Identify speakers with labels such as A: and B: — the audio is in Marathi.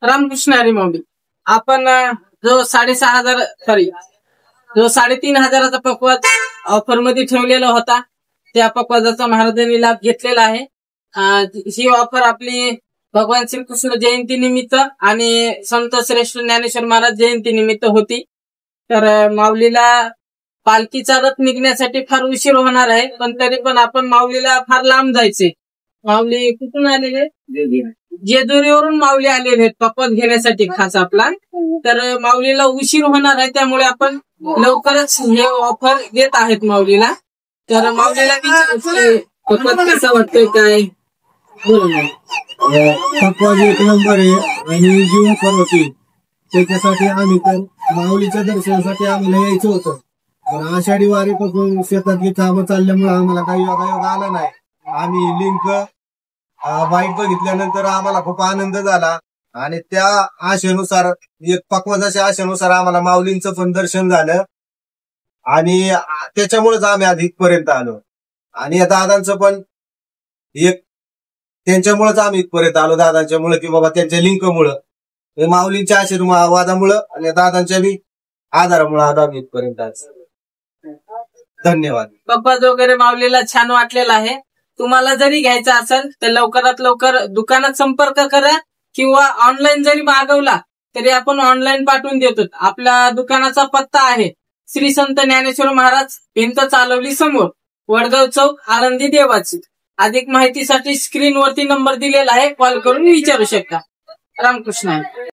A: रामकृष्ण हरी माऊली. आपण जो 3,500 पकवाज ऑफर मध्ये ठेवलेला होता त्या पकवाजाचा महाराजांनी लाभ घेतलेला आहे. ही ऑफर आपली भगवान श्रीकृष्ण जयंती निमित्त आणि संत श्रेष्ठ ज्ञानेश्वर महाराज जयंती निमित्त होती. तर माऊलीला पालखीचा रथ निघण्यासाठी फार उशीर होणार आहे, पण तरी पण आपण माऊलीला फार लांब जायचे. माऊली कुठून आलेले? जेजुरीवरून माऊली आलेले आहेत पकवाज घेण्यासाठी खास आपला. तर माऊलीला उशीर होणार आहे, त्यामुळे आपण लवकरच हे ऑफर देत आहेत माऊलीला. तर माऊलीला पकवाज कसा वाटतोय काय बोल.
B: पकवाज एक नंबर आहे आणि जीवन पण होती. त्याच्यासाठी आम्ही तर माऊलीच्या दर्शनासाठी आम्हाला यायचं होतं, पण आषाढी वारीपासून शेतातली कामं चालल्यामुळे आम्हाला काही योगायोग आला नाही. आम्ही लिंक वाईट बघितल्यानंतर आम्हाला खूप आनंद झाला आणि त्या आशेनुसार एक पकवाजाच्या आशेनुसार आम्हाला माऊलींचं पण दर्शन झालं आणि त्याच्यामुळेच आम्ही आज इथपर्यंत आलो. आणि या दादांचं पण एक त्यांच्यामुळेच आम्ही इथपर्यंत आलो, दादांच्यामुळे की बाबा त्यांच्या लिंकमुळं, माऊलींच्या आशीर्वादामुळं आणि दादांच्या बी आधारामुळे आज आम्ही इथपर्यंत आज. धन्यवाद.
A: पकवाज वगैरे माऊलीला छान वाटलेला आहे. तुम्हाला जरी घ्यायचा असेल तर लवकरात लवकर दुकानात संपर्क करा किंवा ऑनलाईन जरी मागवला तरी आपण ऑनलाईन पाठवून देतो. आपल्या दुकानाचा पत्ता आहे श्री संत ज्ञानेश्वर महाराज भिंत चालवली समोर, वडगाव चौक, आळंदी, देवाची. अधिक माहितीसाठी स्क्रीनवरती नंबर दिलेला आहे, कॉल करून विचारू शकता. रामकृष्ण.